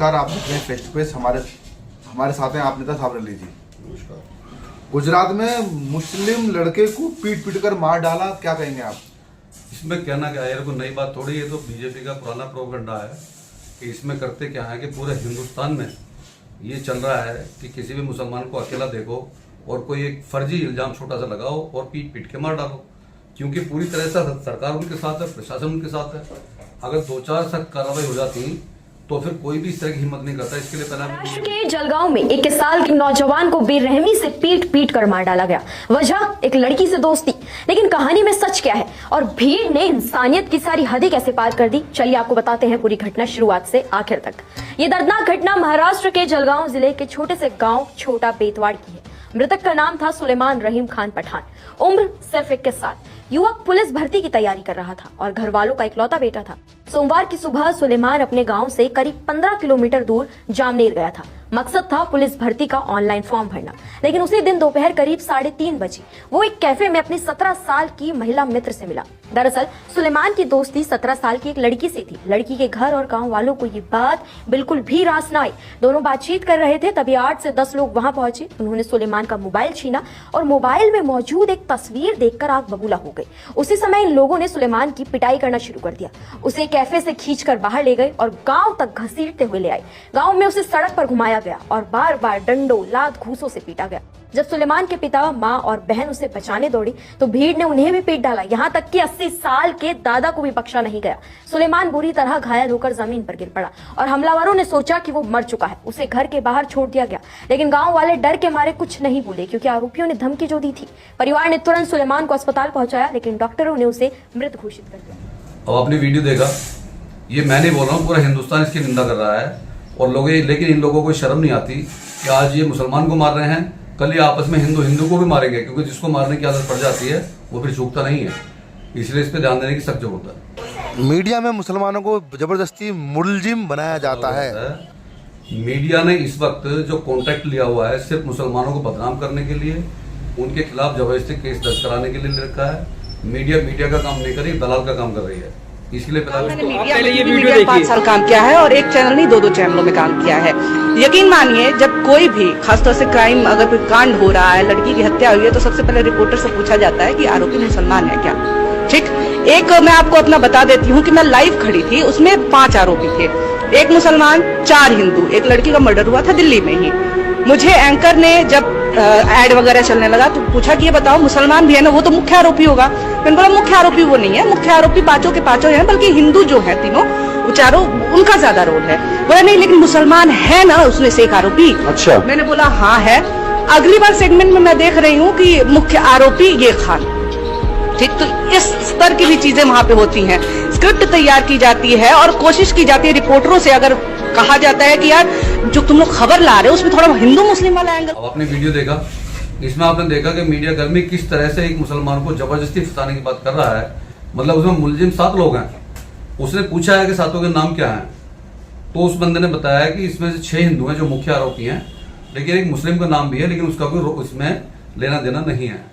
नमस्कार, आप देख रहे हैं फेस टू फेस। हमारे साथ हैं आप नेता साबरी अली जी। नमस्कार। गुजरात में मुस्लिम लड़के को पीट पीट कर मार डाला, क्या कहेंगे आप? इसमें कहना क्या है, कोई नई बात थोड़ी है। तो बीजेपी का पुराना प्रोपेगेंडा है कि इसमें करते क्या है कि पूरे हिंदुस्तान में ये चल रहा है कि किसी भी मुसलमान को अकेला देखो और कोई एक फर्जी इल्जाम छोटा सा लगाओ और पीट पीट के मार डालो, क्योंकि पूरी तरह से सरकार उनके साथ है, प्रशासन उनके साथ है। अगर 2-4 सख्त कार्रवाई हो जाती तो फिर कोई भी इस तरह की हिम्मत नहीं करता। इसके लिए महाराष्ट्र के जलगांव में 21 साल के नौजवान को बेरहमी से पीट पीट कर मार डाला गया। वजह एक लड़की से दोस्ती। लेकिन कहानी में सच क्या है और भीड़ ने इंसानियत की सारी हदें कैसे पार कर दी, चलिए आपको बताते हैं पूरी घटना शुरुआत से आखिर तक। ये दर्दनाक घटना महाराष्ट्र के जलगांव जिले के छोटे से गाँव छोटा बेतवाड़ की है। मृतक का नाम था सुलेमान रहीम खान पठान, उम्र सिर्फ 21 साल। युवक पुलिस भर्ती की तैयारी कर रहा था और घर वालों का इकलौता बेटा था। सोमवार की सुबह सुलेमान अपने गांव से करीब 15 किलोमीटर दूर जामनेर गया था। मकसद था पुलिस भर्ती का ऑनलाइन फॉर्म भरना। लेकिन उसी दिन दोपहर करीब 3:30 बजे वो एक कैफे में अपनी 17 साल की महिला मित्र से मिला। दरअसल सुलेमान की दोस्ती 17 साल की एक लड़की से थी। लड़की के घर और गांव वालों को ये बात बिल्कुल भी रास न आई। दोनों बातचीत कर रहे थे, तभी 8 से 10 लोग वहां पहुंचे। उन्होंने सुलेमान का मोबाइल छीना और मोबाइल में मौजूद एक तस्वीर देखकर आग बबूला हो गई। उसी समय इन लोगों ने सुलेमान की पिटाई करना शुरू कर दिया। उसे कैफे से खींचकर बाहर ले गए और गांव तक घसीटते हुए ले आए। गांव में उसे सड़क पर घुमाया गया और बार बार डंडों लात घूसों से पीटा गया। जब सुलेमान के पिता, माँ और बहन उसे बचाने दौड़ी तो भीड़ ने उन्हें भी पीट डाला। यहाँ तक कि 80 साल के दादा को भी बख्शा नहीं गया। सुलेमान बुरी तरह घायल होकर जमीन पर गिर पड़ा और हमलावरों ने सोचा कि वो मर चुका है। उसे घर के बाहर छोड़ दिया गया। लेकिन गांव वाले डर के मारे कुछ नहीं बोले, क्योंकि आरोपियों ने धमकी जो दी थी। परिवार ने तुरंत सुलेमान को अस्पताल पहुंचाया, लेकिन डॉक्टरों ने उसे मृत घोषित कर दिया। अब आपने वीडियो देखा, ये मैं नहीं बोल रहा हूँ, पूरा हिंदुस्तान इसकी निंदा कर रहा है और लोग, लेकिन इन लोगों को शर्म नहीं आती कि आज ये मुसलमान को मार रहे हैं, कल ये आपस में हिंदू को भी मारेंगे, क्योंकि जिसको मारने की आदत पड़ जाती है वो फिर झुकता नहीं है। इसलिए इस पर ध्यान देने की सख्त जरूरत है। मीडिया में मुसलमानों को जबरदस्ती मुलजिम बनाया जाता है। मीडिया ने इस वक्त जो कॉन्ट्रैक्ट लिया हुआ है सिर्फ मुसलमानों को बदनाम करने के लिए, उनके खिलाफ जबरदस्ती केस दर्ज कराने के लिए रखा है। मीडिया का काम नहीं कर रही, दलाल का काम कर रही है। इसलिए मीडिया 5 साल काम किया है और एक चैनल नहीं 2-2 चैनलों में काम किया है। यकीन मानिए, जब कोई भी खासतौर से क्राइम, अगर कोई कांड हो रहा है, लड़की की हत्या हुई है, तो सबसे पहले रिपोर्टर से पूछा जाता है कि आरोपी मुसलमान है क्या। ठीक, एक मैं आपको अपना बता देती हूँ कि मैं लाइव खड़ी थी, उसमें 5 आरोपी थे, 1 मुसलमान, 4 हिंदू। एक लड़की का मर्डर हुआ था दिल्ली में ही। मुझे एंकर ने जब एड वगैरह चलने लगा तो पूछा कि ये बताओ मुसलमान भी है ना, वो तो मुख्य आरोपी होगा। मैंने बोला मुख्य आरोपी वो नहीं है, मुख्य आरोपी पांचों के पांचों हैं, बल्कि हिंदू जो है तीनों, वो चारों, उनका ज्यादा रोल है। बोला नहीं, लेकिन मुसलमान है ना उसमें से एक आरोपी। अच्छा। मैंने बोला हाँ है। अगली बार सेगमेंट में मैं देख रही हूँ कि मुख्य आरोपी ये खान। ठीक, तो इस स्तर की भी चीजें वहां पे होती हैं। स्क्रिप्ट तैयार की जाती है और कोशिश की जाती है रिपोर्टरों से, अगर कहा जाता है कि यार जो तुम लोग खबर ला रहे हो उसमें थोड़ा हिंदू मुस्लिम वाला एंगल। अब आपने वीडियो देखा, इसमें आपने देखा कि मीडिया कर्मी किस तरह से एक मुसलमान को जबरदस्ती फंसाने की बात कर रहा है। मतलब उसमें मुलजिम 7 लोग हैं। उसने पूछा है कि 7 के नाम क्या हैं, तो उस बंदे ने बताया कि इसमें से 6 हिंदू हैं जो मुख्य आरोपी हैं, लेकिन एक मुस्लिम का नाम भी है, लेकिन उसका कोई इसमें लेना देना नहीं है।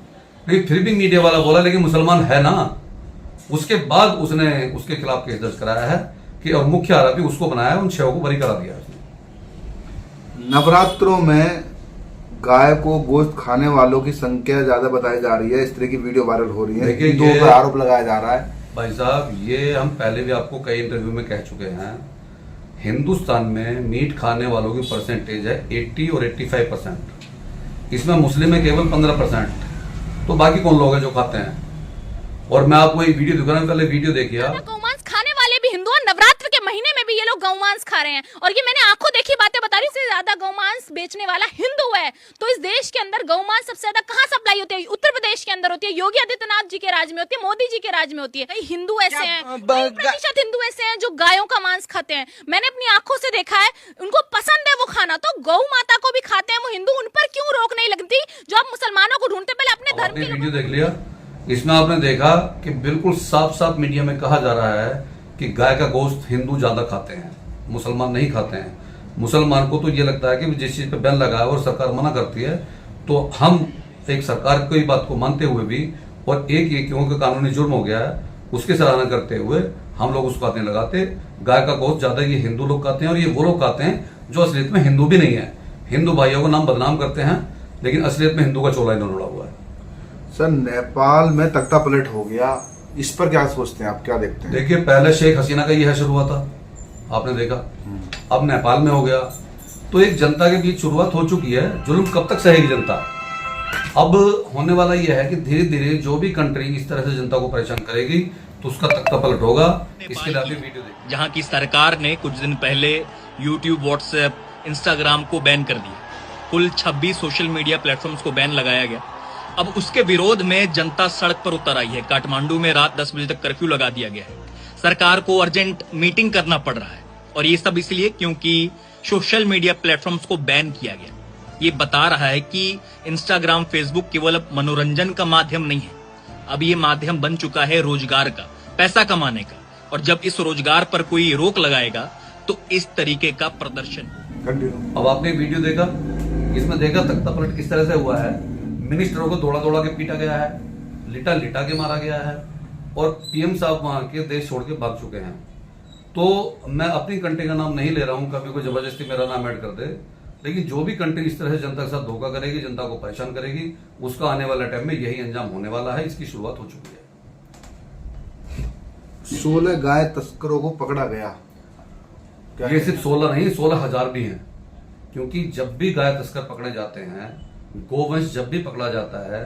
लेकिन फिर भी मीडिया वाला बोला लेकिन मुसलमान है ना। उसके बाद उसने उसके खिलाफ केस दर्ज कराया है कि और मुख्य आरोपी उसको बनाया, उन 6 को बरी करा दिया उसने। नवरात्रों में गाय को गोश्त खाने वालों की संख्या ज्यादा बताई जा रही है। इस तरह की वीडियो वायरल हो रही है, हिंदुओं पर आरोप लगाया जा रहा है। भाई साहब, ये हम पहले भी आपको कई इंटरव्यू में कह चुके हैं, हिंदुस्तान में मीट खाने वालों की परसेंटेज है 80 और 85%। इसमें मुस्लिम है केवल 15%। तो बाकी कौन लोग हैं जो खाते हैं? और मैं आपको एक वीडियो दिखा रहा हूं, पहले वीडियो देखिए। गौमांस खाने वाले भी हिंदू हैं, नवरात्र के महीने में भी ये लोग गौमांस खा रहे हैं। और ये मैंने आंखों देखी बातें बता रही हूँ, ज्यादा गौमांस बेचने वाला हिंदू है। तो इस देश के अंदर गौमांस सबसे ज्यादा कहाँ सप्लाई होती है? उत्तर प्रदेश के अंदर होती है, योगी आदित्यनाथ जी के राज में होती है, मोदी जी के राज में होती है। कई हिंदू ऐसे हैं, 20% हिंदू ऐसे हैं जो गायों का मांस खाते हैं। मैंने अपनी आंखों से देखा है, उनको पसंद है वो खाना, तो गौ माता को भी खाते हैं वो हिंदू। उन पर क्यों रोक नहीं लगती जो आप मुसलमानों को ढूंढते? पहले अपने धर्म की वीडियो देख लिया। इसमें आपने देखा कि बिल्कुल साफ साफ मीडिया में कहा जा रहा है कि गाय का गोश्त हिंदू ज्यादा खाते हैं, मुसलमान नहीं खाते हैं। मुसलमान को तो ये लगता है कि जिस चीज पे बैन लगा है और सरकार मना करती है, तो हम एक सरकार की बात को मानते हुए भी, और एक ये क्योंकि कानूनी जुर्म हो गया है, उसकी सराहना करते हुए हम लोग उसको हाथ नहीं लगाते। गाय का गोश्त ज्यादा ये हिंदू लोग खाते हैं, और ये वो लोग खाते हैं जो असलियत में हिंदू भी नहीं है। हिंदू भाइयों को नाम बदनाम करते हैं, लेकिन असलियत में हिंदू का चोला इन्होंने उड़ा हुआ है। सर नेपाल में तख्ता पलट हो गया, इस पर क्या सोचते हैं आप, क्या देखते हैं? देखिए, पहले शेख हसीना का यह शुरू हुआ था, आपने देखा, अब नेपाल में हो गया। तो एक जनता के बीच शुरुआत हो चुकी है। जुल्म कब तक सहेगी जनता? अब होने वाला यह है कि धीरे धीरे जो भी कंट्री इस तरह से जनता को परेशान करेगी तो उसका तख्ता पलट होगा। इसके लिए वीडियो देखिए। जहां की सरकार ने कुछ दिन पहले यूट्यूब, व्हाट्सएप, इंस्टाग्राम को बैन कर दिया। कुल 26 सोशल मीडिया प्लेटफॉर्म्स को बैन लगाया गया। अब उसके विरोध में जनता सड़क पर उतर आई है। काठमांडू में रात 10 बजे तक कर्फ्यू लगा दिया गया है। सरकार को अर्जेंट मीटिंग करना पड़ रहा है, और ये सब इसलिए क्योंकि सोशल मीडिया प्लेटफॉर्म्स को बैन किया गया। ये बता रहा है कि इंस्टाग्राम, फेसबुक केवल अब मनोरंजन का माध्यम नहीं है, अब ये माध्यम बन चुका है रोजगार का, पैसा कमाने का। और जब इस रोजगार पर कोई रोक लगाएगा तो इस तरीके का प्रदर्शन। अब आपने वीडियो देखा, इसमें देखा तख्ता पलट किस तरह से हुआ है। मिनिस्टरों को दौड़ा दौड़ा के पीटा गया है, लिटा लिटा के मारा गया है, और पीएम साहब वहां के देश छोड़ के भाग चुके हैं। तो मैं अपनी कंट्री का नाम नहीं ले रहा हूं, कभी कोई जबरदस्ती मेरा नाम ऐड कर दे, लेकिन जो भी कंट्री इस तरह से जनता के साथ धोखा करेगी, जनता को परेशान करेगी, उसका आने वाला टाइम में यही अंजाम होने वाला है। इसकी शुरुआत हो चुकी है। 16 गाय तस्करों को पकड़ा गया। ये सिर्फ 16 नहीं, 16,000 भी हैं, क्योंकि जब भी गाय तस्कर पकड़े जाते हैं, गोवंश जब भी पकड़ा जाता है,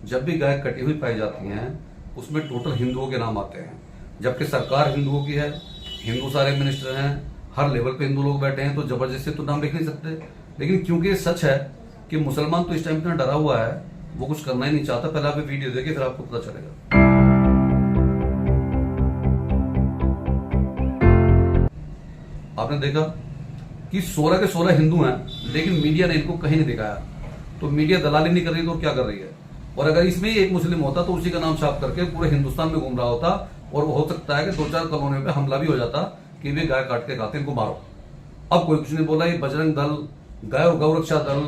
जब भी गाय कटी हुई पाई जाती हैं, उसमें टोटल हिंदुओं के नाम आते हैं। जबकि सरकार हिंदुओं की है, हिंदू सारे मिनिस्टर हैं, हर लेवल पे हिंदू लोग बैठे हैं, तो जबरदस्ती तो नाम लिख नहीं सकते। लेकिन क्योंकि ये सच है कि मुसलमान तो इस टाइम इतना डरा हुआ है, वो कुछ करना ही नहीं चाहता। पहले आप वीडियो देखिए, फिर आपको पता चलेगा। आपने देखा कि 16 के 16 हिंदू हैं, लेकिन मीडिया ने इनको कहीं नहीं दिखाया। तो मीडिया दलाली नहीं कर रही तो क्या कर रही है? और अगर इसमें ही एक मुस्लिम होता तो उसी का नाम छाप करके पूरे हिंदुस्तान में घूम रहा होता, और हो सकता है कि 2-4 कॉलोनियों पे हमला भी हो जाता कि वे गाय काट के खाते, इनको मारो। अब कोई कुछ नहीं बोला। ये बजरंग दल, गौ रक्षा दल,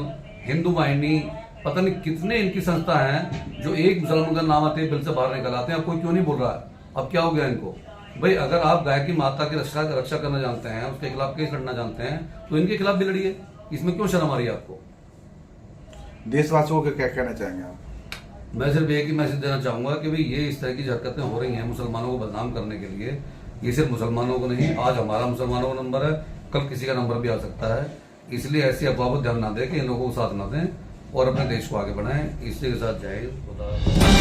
हिंदू वाहिनी, पता नहीं कितने इनकी संस्था हैं जो एक मुसलमान का नाम आते हैं बिल से बाहर निकल आते हैं। अब कोई क्यों नहीं बोल रहा है? अब क्या हो गया इनको? भाई, अगर आप गाय की माता की रक्षा करना जानते हैं, उसके खिलाफ केस लड़ना जानते हैं, तो इनके खिलाफ भी लड़िए। इसमें क्यों शर्म आ रही है आपको? देशवासियों को क्या कहना चाहेंगे आप? मैं सिर्फ एक ही मैसेज देना चाहूंगा कि भाई ये इस तरह की हरकतें हो रही हैं मुसलमानों को बदनाम करने के लिए। ये सिर्फ मुसलमानों को नहीं, आज हमारा मुसलमानों का नंबर है, कल किसी का नंबर भी आ सकता है। इसलिए ऐसी अफवाह को ध्यान ना दें कि इन लोगों को साथ ना दें, और अपने देश को आगे बढ़ाएं। इसी के साथ जय हिंद।